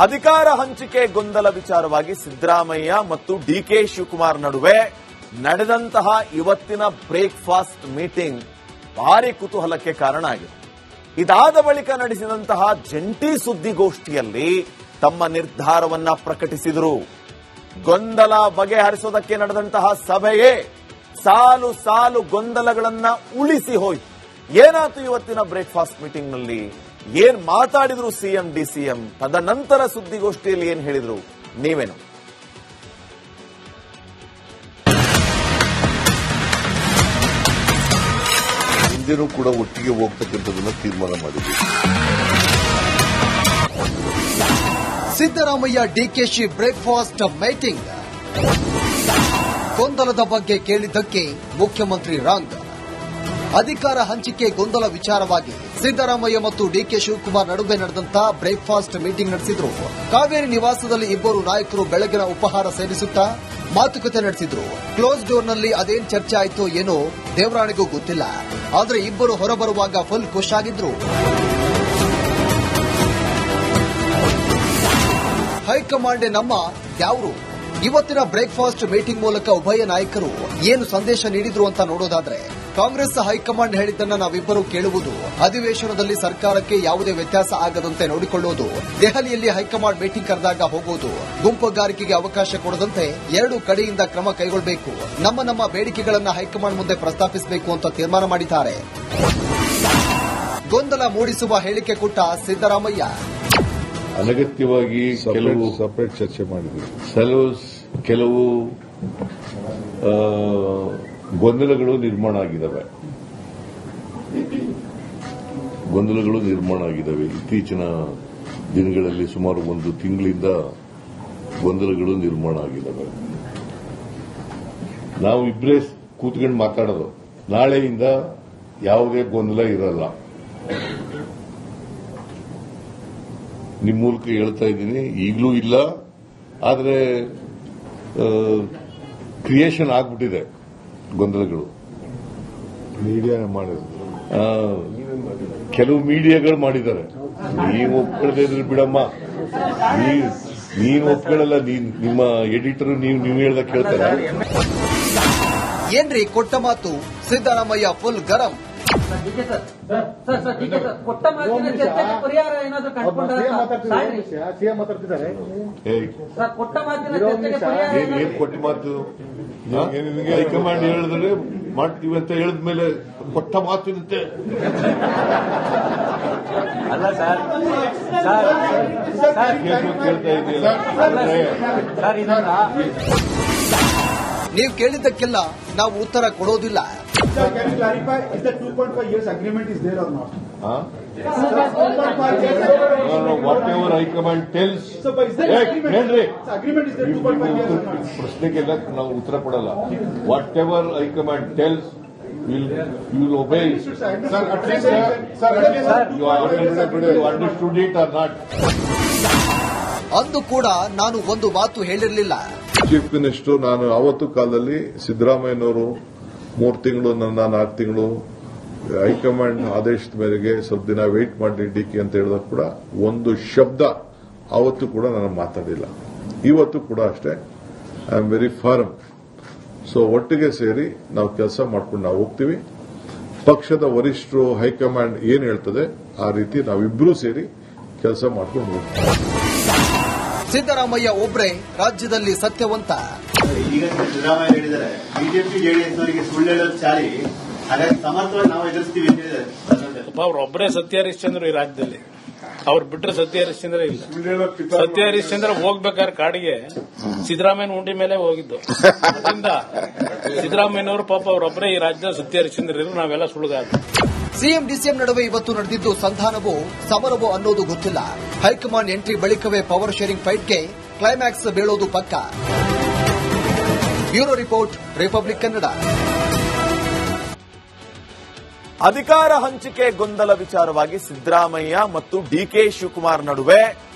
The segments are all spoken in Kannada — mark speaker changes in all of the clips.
Speaker 1: ಅಧಿಕಾರ ಹಂಚಿಕೆ ಗೊಂದಲ ವಿಚಾರವಾಗಿ ಸಿದ್ದರಾಮಯ್ಯ ಮತ್ತು ಡಿಕೆ ಶಿವಕುಮಾರ್ ನಡುವೆ ನಡೆದಂತಹ ಇವತ್ತಿನ ಬ್ರೇಕ್ಫಾಸ್ಟ್ ಮೀಟಿಂಗ್ ಭಾರಿ ಕುತೂಹಲಕ್ಕೆ ಕಾರಣ ಆಗಿದೆ. ಇದಾದ ಬಳಿಕ ನಡೆಸಿದಂತಹ ಜಂಟಿ ಸುದ್ದಿಗೋಷ್ಠಿಯಲ್ಲಿ ತಮ್ಮ ನಿರ್ಧಾರವನ್ನ ಪ್ರಕಟಿಸಿದರು. ಗೊಂದಲ ಬಗೆಹರಿಸೋದಕ್ಕೆ ನಡೆದಂತಹ ಸಭೆಯೇ ಸಾಲು ಸಾಲು ಗೊಂದಲಗಳನ್ನ ಉಳಿಸಿ ಹೋಯಿತು. ಏನಾಯ್ತು ಇವತ್ತಿನ ಬ್ರೇಕ್ಫಾಸ್ಟ್ ಮೀಟಿಂಗ್ ನಲ್ಲಿ? ಏನ್ ಮಾತಾಡಿದ್ರು ಸಿಎಂ ಡಿಸಿಎಂ? ತದನಂತರ ಸುದ್ದಿಗೋಷ್ಠಿಯಲ್ಲಿ ಏನ್ ಹೇಳಿದ್ರು? ನೀವೇನು
Speaker 2: ಹಿಂದೆನೂ ಕೂಡ ಒಟ್ಟಿಗೆ ಹೋಗ್ತಕ್ಕಂಥದನ್ನ ತೀರ್ಮಾನ ಮಾಡಿದ್ವಿ.
Speaker 3: Siddaramaiah DKShi breakfast meeting. ಗೊಂದಲದ ಬಗ್ಗೆ ಕೇಳಿದ್ದಕ್ಕೆ ಮುಖ್ಯಮಂತ್ರಿ ರಾಂಗ್. ಅಧಿಕಾರ ಹಂಚಿಕೆ ಗೊಂದಲ ವಿಚಾರವಾಗಿ ಸಿದ್ದರಾಮಯ್ಯ ಮತ್ತು ಡಿಕೆ ಶಿವಕುಮಾರ್ ನಡುವೆ ನಡೆದಂತ ಬ್ರೇಕ್ಫಾಸ್ಟ್ ಮೀಟಿಂಗ್ ನಡೆಸಿದ್ರು. ಕಾವೇರಿ ನಿವಾಸದಲ್ಲಿ ಇಬ್ಬರು ನಾಯಕರು ಬೆಳಗಿನ ಉಪಹಾರ ಸೇವಿಸುತ್ತಾ ಮಾತುಕತೆ ನಡೆಸಿದ್ರು. ಕ್ಲೋಸ್ ಡೋರ್ನಲ್ಲಿ ಅದೇನ್ ಚರ್ಚೆ ಆಯ್ತೋ ಏನೋ ದೇವರಾಣಿಗೂ ಗೊತ್ತಿಲ್ಲ. ಆದ್ರೆ ಇಬ್ಬರು ಹೊರಬರುವಾಗ ಫುಲ್ ಖುಷ್ ಆಗಿದ್ರು. ಹೈಕಮಾಂಡ್ ನಮ್ಮ ಯಾರು? ಇವತ್ತಿನ ಬ್ರೇಕ್ಫಾಸ್ಟ್ ಮೀಟಿಂಗ್ ಮೂಲಕ ಉಭಯ ನಾಯಕರು ಏನು ಸಂದೇಶ ನೀಡಿದ್ರು ಅಂತ ನೋಡೋದಾದ್ರೆ, ಕಾಂಗ್ರೆಸ್ ಹೈಕಮಾಂಡ್ ಹೇಳಿದ್ದನ್ನ ನಾವಿಬ್ಬರು ಕೇಳುವುದು, ಅಧಿವೇಶನದಲ್ಲಿ ಸರ್ಕಾರಕ್ಕೆ ಯಾವುದೇ ವ್ಯತ್ಯಾಸ ಆಗದಂತೆ ನೋಡಿಕೊಳ್ಳುವುದು, ದೆಹಲಿಯಲ್ಲಿ ಹೈಕಮಾಂಡ್ ಮೀಟಿಂಗ್ ಕರೆದಾಗ ಹೋಗುವುದು, ಗುಂಪುಗಾರಿಕೆಗೆ ಅವಕಾಶ ಕೊಡದಂತೆ ಎರಡೂ ಕಡೆಯಿಂದ ಕ್ರಮ ಕೈಗೊಳ್ಳಬೇಕು, ನಮ್ಮ ಬೇಡಿಕೆಗಳನ್ನು ಹೈಕಮಾಂಡ್ ಮುಂದೆ ಪ್ರಸ್ತಾಪಿಸಬೇಕು ಅಂತ ತೀರ್ಮಾನ ಮಾಡಿದ್ದಾರೆ. ಗೊಂದಲ ಮೂಡಿಸುವ ಹೇಳಿಕೆ ಕೊಟ್ಟ ಸಿದ್ದರಾಮಯ್ಯ.
Speaker 2: ಅನಗತ್ಯವಾಗಿ ಕೆಲವು ಸಪರೇಟ್ ಚರ್ಚೆ ಮಾಡಿದ್ವಿ. ಕೆಲವು ಗೊಂದಲಗಳು ನಿರ್ಮಾಣ ಆಗಿದ್ದಾವೆ. ಇತ್ತೀಚಿನ ದಿನಗಳಲ್ಲಿ ಸುಮಾರು ಒಂದು ತಿಂಗಳಿಂದ ಗೊಂದಲಗಳು ನಿರ್ಮಾಣ ಆಗಿದ್ದಾವೆ. ನಾವು ಇಬ್ಬರೇ ಕೂತ್ಕೊಂಡು ಮಾತಾಡೋದು. ನಾಳೆಯಿಂದ ಯಾವುದೇ ಗೊಂದಲ ಇರಲ್ಲ. ನಿಮ್ಮ ಮೂಲಕ ಹೇಳ್ತಾ ಇದ್ದೀನಿ, ಈಗಲೂ ಇಲ್ಲ. ಆದರೆ ಕ್ರಿಯೇಷನ್ ಆಗ್ಬಿಟ್ಟಿದೆ ಗೊಂದಲಗಳು. ಮೀಡಿಯಾ ಮಾಡಿದ್ರು, ಕೆಲವು ಮೀಡಿಯಾಗಳು ಮಾಡಿದ್ದಾರೆ. ನೀವು ಒಪ್ಕೊಳ್ಳದೆ ಇದ್ರೆ ಬಿಡಮ್ಮ, ನೀನು ಒಪ್ಕೊಳ್ಳಲ್ಲ. ನಿಮ್ಮ ಎಡಿಟರ್ ನೀವು ಹೇಳ್ದ ಕೇಳ್ತಾರೆ.
Speaker 3: ಏನ್ರಿ ಕೊಟ್ಟ ಮಾತು? ಸಿದ್ದರಾಮಯ್ಯ ಫುಲ್ ಗರಂ.
Speaker 4: ಕೊಟ್ಟ ಮಾತಿನ ಚರ್ಚೆಗೆ ಪರಿಹಾರ ಏನಾದರೂ
Speaker 2: ಸಿಎಂ ಮಾತಾಡ್ತಿದ್ದಾರೆ.
Speaker 4: ಕೊಟ್ಟ ಮಾತಿನ ಚರ್ಚೆಗೆ ಪರಿಹಾರ
Speaker 2: ಏನ್ ಕೊಟ್ಟ ಮಾತು? ಹೈಕಮಾಂಡ್ ಹೇಳಿದ್ರೆ ಮಾಡ್ತೀವಿ ಅಂತ ಹೇಳಿದ್ಮೇಲೆ ಕೊಟ್ಟ ಮಾತಿನಂತೆ
Speaker 4: ಅಲ್ಲ ಸರ್.
Speaker 2: ಕೇಳ್ತಾ ಇದೆಯಲ್ಲ.
Speaker 3: ನೀವು ಕೇಳಿದ್ದಕ್ಕೆಲ್ಲ ನಾವು ಉತ್ತರ ಕೊಡೋದಿಲ್ಲ.
Speaker 5: Sir, can you clarify, is the 2.5 years agreement is there or not?
Speaker 2: No, whatever High-Command tells.
Speaker 5: So, but is there agreement? Agreement is there 2.5 years or not?
Speaker 2: ಪ್ರಶ್ನೆಗೆಲ್ಲ ನಾವು ಉತ್ತರ ಕೊಡಲ್ಲ. Whatever High-Command tells, you will obey.
Speaker 5: Sir, at least,
Speaker 2: You understood it or not?
Speaker 3: ಅಂದು ಕೂಡ ನಾನು ಒಂದು ಮಾತು ಹೇಳಿರಲಿಲ್ಲ.
Speaker 6: ಚೀಫ್ ಮಿನಿಸ್ಟರ್ ನಾನು ಆವತ್ತು ಕಾಲದಲ್ಲಿ ಸಿದ್ದರಾಮಯ್ಯನವರು 3 ತಿಂಗಳು, ನನ್ನ 4 ತಿಂಗಳು ಹೈಕಮಾಂಡ್ ಆದೇಶದ ಮೇರೆಗೆ ಸ್ವಲ್ಪ ದಿನ ವೇಟ್ ಮಾಡಿ ಡಿಕೆ ಅಂತ ಹೇಳಿದಾಗ ಕೂಡ ಒಂದು ಶಬ್ದ ಆವತ್ತು ಕೂಡ ನಾನು ಮಾತಾಡಿಲ್ಲ. ಇವತ್ತು ಕೂಡ ಅಷ್ಟೇ. I am very firm. So ಒಟ್ಟಿಗೆ ಸೇರಿ ನಾವು ಕೆಲಸ ಮಾಡ್ಕೊಂಡು ನಾವು ಹೋಗ್ತೀವಿ. ಪಕ್ಷದ ವರಿಷ್ಠರು ಹೈಕಮಾಂಡ್ ಏನ್ ಹೇಳ್ತದೆ ಆ ರೀತಿ ನಾವಿಬ್ಬರೂ ಸೇರಿ ಕೆಲಸ ಮಾಡ್ಕೊಂಡು ಹೋಗ್ತೀವಿ.
Speaker 3: ಸಿದ್ದರಾಮಯ್ಯ ಒಬ್ರೇ ರಾಜ್ಯದಲ್ಲಿ ಸತ್ಯವಂತ.
Speaker 7: ಈಗ ಸಿದ್ದರಾಮಯ್ಯ ಹೇಳಿದ್ದಾರೆ, ಬಿಜೆಪಿ ಜೆಡಿಎಸ್ ಅವರಿಗೆ ಸುಳ್ಳು ಹೇಳೋದು ಚಾರಿ, ಹಾಗಾಗಿ ಸಮರ್ಥವಾಗಿ ನಾವು ಎದುರಿಸ್ತೀವಿ ಅಂತ ಹೇಳಿದ್ದಾರೆ.
Speaker 8: ಅವ್ರೊಬ್ಬರೇ ಸತ್ಯ ಹರಿಶ್ಚಂದ್ರ ಈ ರಾಜ್ಯದಲ್ಲಿ. ಅವ್ರು ಬಿಟ್ರೆ ಸತ್ಯ ಹರಿಶ್ಚಂದ್ರ ಇಲ್ಲ. ಸತ್ಯ ಹರಿಶ್ಚಂದ್ರ ಹೋಗ್ಬೇಕಾದ್ರೆ ಕಾಡಿಗೆ ಸಿದ್ದರಾಮಯ್ಯನ ಉಂಡಿ ಮೇಲೆ ಹೋಗಿದ್ದು. ಅದರಿಂದ ಸಿದ್ದರಾಮಯ್ಯನವರು ಪಾಪ ಅವರೊಬ್ಬರೇ ಈ ರಾಜ್ಯದ ಸತ್ಯ ಹರಿಶ್ಚಂದ್ರ ಇದ್ರು, ನಾವೆಲ್ಲ ಸುಳ್ಳುಗಾರ.
Speaker 3: ಸಿಎಂ ಡಿಸಿಎಂ ನಡುವೆ ಇವತ್ತು ನಡೆದಿದ್ದು ಸಂಧಾನವೋ ಸಮರವೋ ಅನ್ನೋದು ಗೊತ್ತಿಲ್ಲ. ಹೈಕಮಾಂಡ್ ಎಂಟ್ರಿ ಬಳಿಕವೇ ಪವರ್ ಶೇರಿಂಗ್ ಫೈಟ್ಗೆ ಕ್ಲೈಮ್ಯಾಕ್ಸ್ ಬೀಳೋದು ಪಕ್ಕ. Bureau report, republic Kannada.
Speaker 1: ಅಧಿಕಾರ ಹಂಚಿಕೆ ಗೊಂದಲ ವಿಚಾರವಾಗಿ ಸಿದ್ದರಾಮಯ್ಯ ಮತ್ತು ಡಿಕೆ ಶಿವಕುಮಾರ್ ನಡುವೆ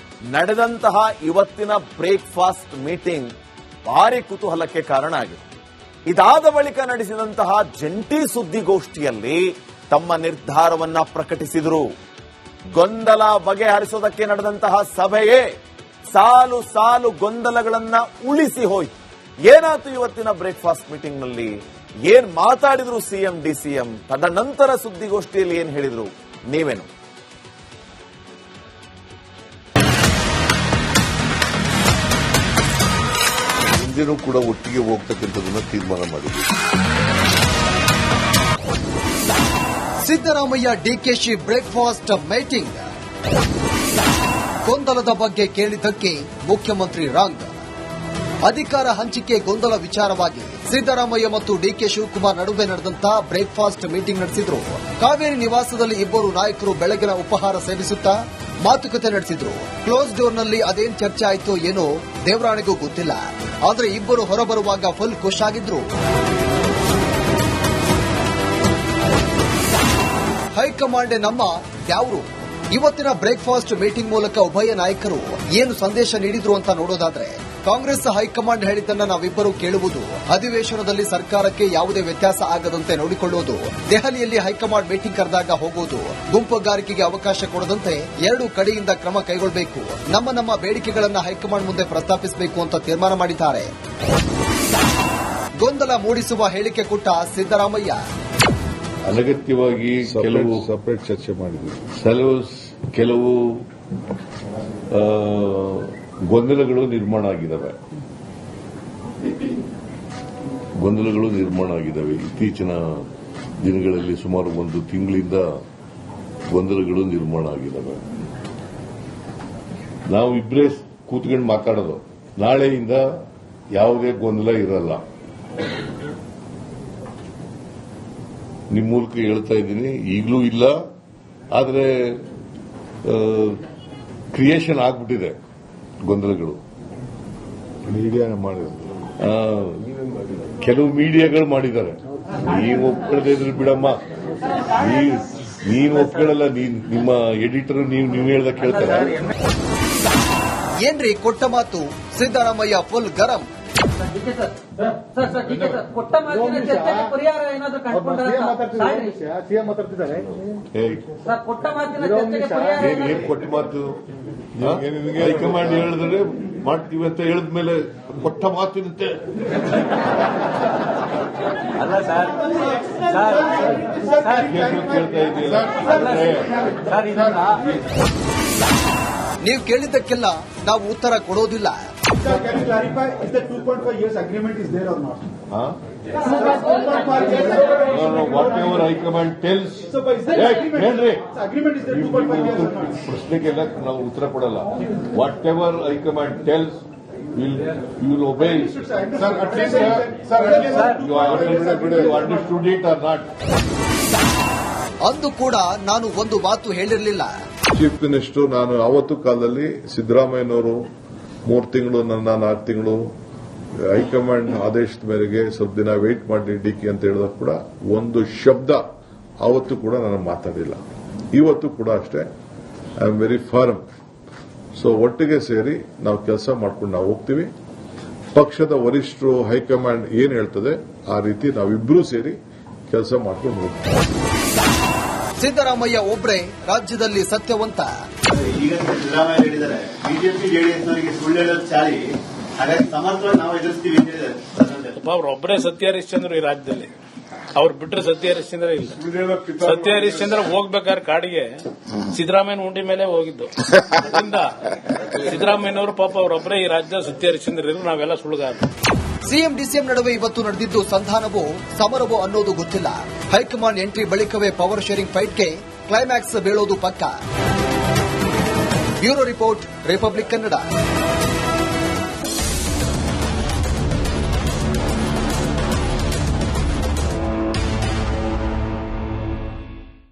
Speaker 1: ನಡೆದಂತಹ ಇವತ್ತಿನ ಬ್ರೇಕ್ಫಾಸ್ಟ್ ಮೀಟಿಂಗ್ ಭಾರಿ ಕುತೂಹಲಕ್ಕೆ ಕಾರಣ ಆಗಿದೆ. ಇದಾದ ಬಳಿಕ ನಡೆಸಿದಂತಹ ಜಂಟಿ ಸುದ್ದಿಗೋಷ್ಠಿಯಲ್ಲಿ ತಮ್ಮ ನಿರ್ಧಾರವನ್ನ ಪ್ರಕಟಿಸಿದರು. ಗೊಂದಲ ಬಗೆಹರಿಸೋದಕ್ಕೆ ನಡೆದಂತಹ ಸಭೆಯೇ ಸಾಲು ಸಾಲು ಗೊಂದಲಗಳನ್ನ ಉಳಿಸಿ ಹೋಯ್ತು. ಏನಾಯ್ತು ಇವತ್ತಿನ ಬ್ರೇಕ್ಫಾಸ್ಟ್ ಮೀಟಿಂಗ್ ನಲ್ಲಿ? ಏನ್ ಮಾತಾಡಿದ್ರು ಸಿಎಂ ಡಿಸಿಎಂ? ತದನಂತರ ಸುದ್ದಿಗೋಷ್ಠಿಯಲ್ಲಿ ಏನ್ ಹೇಳಿದ್ರು ನೀವೇನು?
Speaker 2: ಹಿಂದೆನೂ ಕೂಡ ಒಟ್ಟಿಗೆ ಹೋಗ್ತಕ್ಕಂಥದನ್ನ ತೀರ್ಮಾನ ಮಾಡಿದ್ವಿ.
Speaker 3: Siddaramaiah DKShi breakfast meeting. ಗೊಂದಲದ ಬಗ್ಗೆ ಕೇಳಿದ್ದಕ್ಕೆ ಮುಖ್ಯಮಂತ್ರಿ ರಾಂಗ್. ಅಧಿಕಾರ ಹಂಚಿಕೆ ಗೊಂದಲ ವಿಚಾರವಾಗಿ ಸಿದ್ದರಾಮಯ್ಯ ಮತ್ತು ಡಿಕೆ ಶಿವಕುಮಾರ್ ನಡುವೆ ನಡೆದಂತಹ ಬ್ರೇಕ್ಫಾಸ್ಟ್ ಮೀಟಿಂಗ್ ನಡೆಸಿದ್ರು. ಕಾವೇರಿ ನಿವಾಸದಲ್ಲಿ ಇಬ್ಬರು ನಾಯಕರು ಬೆಳಗಿನ ಉಪಹಾರ ಸೇವಿಸುತ್ತಾ ಮಾತುಕತೆ ನಡೆಸಿದ್ರು. ಕ್ಲೋಸ್ ಡೋರ್ನಲ್ಲಿ ಅದೇನ್ ಚರ್ಚೆ ಆಯ್ತೋ ಏನೋ ದೇವರಾಣಿಗೂ ಗೊತ್ತಿಲ್ಲ. ಆದ್ರೆ ಇಬ್ಬರು ಹೊರಬರುವಾಗ ಫುಲ್ ಖುಷ್ ಆಗಿದ್ರು. ಹೈಕಮಾಂಡ್ ನಮ್ಮ ಯಾರು? ಇವತ್ತಿನ ಬ್ರೇಕ್ಫಾಸ್ಟ್ ಮೀಟಿಂಗ್ ಮೂಲಕ ಉಭಯ ನಾಯಕರು ಏನು ಸಂದೇಶ ನೀಡಿದ್ರು ಅಂತ ನೋಡೋದಾದ್ರೆ, ಕಾಂಗ್ರೆಸ್ ಹೈಕಮಾಂಡ್ ಹೇಳಿದ್ದನ್ನ ನಾವಿಬ್ಬರು ಕೇಳುವುದು, ಅಧಿವೇಶನದಲ್ಲಿ ಸರ್ಕಾರಕ್ಕೆ ಯಾವುದೇ ವ್ಯತ್ಯಾಸ ಆಗದಂತೆ ನೋಡಿಕೊಳ್ಳುವುದು, ದೆಹಲಿಯಲ್ಲಿ ಹೈಕಮಾಂಡ್ ಮೀಟಿಂಗ್ ಕರೆದಾಗ ಹೋಗುವುದು, ಗುಂಪುಗಾರಿಕೆಗೆ ಅವಕಾಶ ಕೊಡದಂತೆ ಎರಡೂ ಕಡೆಯಿಂದ ಕ್ರಮ ಕೈಗೊಳ್ಳಬೇಕು, ನಮ್ಮ ಬೇಡಿಕೆಗಳನ್ನ ಹೈಕಮಾಂಡ್ ಮುಂದೆ ಪ್ರಸ್ತಾಪಿಸಬೇಕು ಅಂತ ತೀರ್ಮಾನ ಮಾಡಿದ್ದಾರೆ. ಗೊಂದಲ ಮೂಡಿಸುವ ಹೇಳಿಕೆ ಕೊಟ್ಟ ಸಿದ್ದರಾಮಯ್ಯ.
Speaker 2: ಅನಗತ್ಯವಾಗಿ ಕೆಲವು
Speaker 6: ಸಪರೇಟ್ ಚರ್ಚೆ ಮಾಡಿದ್ವಿ.
Speaker 2: ಕೆಲವು ಗೊಂದಲಗಳು ನಿರ್ಮಾಣ ಆಗಿದ್ದಾವೆ. ಇತ್ತೀಚಿನ ದಿನಗಳಲ್ಲಿ ಸುಮಾರು ಒಂದು ತಿಂಗಳಿಂದ ಗೊಂದಲಗಳು ನಿರ್ಮಾಣ ಆಗಿದ್ದಾವೆ. ನಾವು ಇಬ್ಬರೇ ಕೂತ್ಕೊಂಡು ಮಾತಾಡೋದು. ನಾಳೆಯಿಂದ ಯಾವುದೇ ಗೊಂದಲ ಇರಲ್ಲ. ನಿಮ್ಮ ಮೂಲಕ ಹೇಳ್ತಾ ಇದ್ದೀನಿ, ಈಗಲೂ ಇಲ್ಲ, ಆದರೆ ಕ್ರಿಯೇಷನ್ ಆಗ್ಬಿಟ್ಟಿದೆ ಗೊಂದಲಗಳು.
Speaker 6: ಮೀಡಿಯಾ ಮಾಡಿದ್ರು,
Speaker 2: ಕೆಲವು ಮೀಡಿಯಾಗಳು ಮಾಡಿದ್ದಾರೆ. ನೀವು ಒಪ್ಕೊಳ್ಳದೆ ಇದ್ರೆ ಬಿಡಮ್ಮ, ನೀನು ಒಪ್ಕೊಳ್ಳಲ್ಲ, ನಿಮ್ಮ ಎಡಿಟರ್ ನೀವು ಹೇಳ್ದ ಕೇಳ್ತಾರೆ.
Speaker 3: ಏನ್ರಿ ಕೊಟ್ಟ ಮಾತು? ಸಿದ್ದರಾಮಯ್ಯ ಫುಲ್ ಗರಂ.
Speaker 4: ಕೊಟ್ಟ ಮಾತಿನ ಚರ್ಚೆಗೆ ಪರಿಹಾರ ಏನಾದ್ರು
Speaker 5: ಸಿಎಂ ಮಾತಾಡ್ತಿದ್ದಾರೆ.
Speaker 4: ಕೊಟ್ಟ ಮಾತಿನ ಚರ್ಚೆಗೆ ಪರಿಹಾರ
Speaker 2: ಏನ್ ಕೊಟ್ಟ ಮಾತು? ಹೈಕಮಾಂಡ್ ಹೇಳಿದ್ರೆ ಮಾಡ್ತೀವಿ ಅಂತ ಹೇಳಿದ್ಮೇಲೆ ಕೊಟ್ಟ ಮಾತಿನಂತೆ.
Speaker 4: ಅಲ್ಲ ಸರ್,
Speaker 2: ಕೇಳ್ತಾ ಇದೆಯಲ್ಲ.
Speaker 3: ನೀವು ಕೇಳಿದ್ದಕ್ಕೆಲ್ಲ ನಾವು ಉತ್ತರ ಕೊಡೋದಿಲ್ಲ.
Speaker 5: Sir, can you clarify if the 2.5 years agreement is there or not?
Speaker 2: Whatever High-Command tells.
Speaker 5: So, but is there agreement?
Speaker 2: ಹೇಳ್ರಿ,
Speaker 5: Agreement is there 2.5 years or not?
Speaker 2: ಪ್ರಶ್ನೆಗೆಲ್ಲ ನಾವು ಉತ್ತರ ಕೊಡಲ್ಲ. What ever high command tells will ಒಬೇ.
Speaker 5: Sir, at least,
Speaker 2: You understood it or not?
Speaker 3: ಅಂದು ಕೂಡ ನಾನು ಒಂದು ಮಾತು ಹೇಳಿರಲಿಲ್ಲ.
Speaker 6: ಚೀಫ್ ಮಿನಿಸ್ಟರ್ ನಾನು ಆವತ್ತು ಕಾಲದಲ್ಲಿ ಸಿದ್ದರಾಮಯ್ಯನವರು 3 ತಿಂಗಳು, ನನ್ನ 4 ತಿಂಗಳು, ಹೈಕಮಾಂಡ್ ಆದೇಶದ ಮೇರೆಗೆ ಸ್ವಲ್ಪ ದಿನ ವೇಟ್ ಮಾಡಿ ಡಿಕೆ ಅಂತ ಹೇಳಿದಾಗ ಕೂಡ ಒಂದು ಶಬ್ದ ಆವತ್ತು ಕೂಡ ನಾನು ಮಾತಾಡಿಲ್ಲ. ಇವತ್ತು ಕೂಡ ಅಷ್ಟೇ, I am very firm. So ಒಟ್ಟಿಗೆ ಸೇರಿ ನಾವು ಕೆಲಸ ಮಾಡ್ಕೊಂಡು ನಾವು ಹೋಗ್ತೀವಿ. ಪಕ್ಷದ ವರಿಷ್ಠರು ಹೈಕಮಾಂಡ್ ಏನ್ ಹೇಳ್ತದೆ ಆ ರೀತಿ ನಾವಿಬ್ಬರೂ ಸೇರಿ ಕೆಲಸ ಮಾಡ್ಕೊಂಡು ಹೋಗ್ತೀವಿ.
Speaker 3: ಸಿದ್ದರಾಮಯ್ಯ ಒಬ್ಬರೇ ರಾಜ್ಯದಲ್ಲಿ ಸತ್ಯವಂತ.
Speaker 7: ಈಗ ಸಿದ್ದರಾಮಯ್ಯ ಹೇಳಿದ್ದಾರೆ, ಬಿಜೆಪಿ ಜೆಡಿಎಸ್ನವರಿಗೆ ಸುಳ್ಳು ಹೇಳೋದು ಚಾಲಿ, ಹಾಗಾಗಿ ಸಮರ್ಥವಾಗಿ ನಾವು ಎದುರಿಸ್ತೀವಿ ಅಂತ ಹೇಳಿದ್ದಾರೆ.
Speaker 8: ಅವ್ರೊಬ್ಬರೇ ಸತ್ಯ ಹರಿಶ್ಚಂದ್ರ ಈ ರಾಜ್ಯದಲ್ಲಿ. ಅವ್ರು ಬಿಟ್ರೆ ಸತ್ಯ ಹರಿಶ್ಚಂದ್ರ ಇಲ್ಲ. ಸತ್ಯ ಹರಿಶ್ಚಂದ್ರ ಹೋಗ್ಬೇಕಾದ್ರೆ ಕಾಡಿಗೆ ಸಿದ್ದರಾಮಯ್ಯನ ಉಂಡಿ ಮೇಲೆ ಹೋಗಿದ್ದು. ಅದರಿಂದ ಸಿದ್ದರಾಮಯ್ಯನವರು ಪಾಪ ಅವರೊಬ್ಬರೇ ಈ ರಾಜ್ಯದ ಸತ್ಯ ಹರಿಶ್ಚಂದ್ರ ಇದ್ರು, ನಾವೆಲ್ಲ ಸುಳ್ಳುಗಾರ.
Speaker 3: ಸಿಎಂ ಡಿಸಿಎಂ ನಡುವೆ ಇವತ್ತು ನಡೆದಿದ್ದು ಸಂಧಾನವೋ ಸಮರವೋ ಅನ್ನೋದು ಗೊತ್ತಿಲ್ಲ. ಹೈಕಮಾಂಡ್ ಎಂಟ್ರಿ ಬಳಿಕವೇ ಪವರ್ ಶೇರಿಂಗ್ ಫೈಟ್ಗೆ ಕ್ಲೈಮ್ಯಾಕ್ಸ್ ಬೀಳೋದು ಪಕ್ಕ. Bureau report, republic Kannada.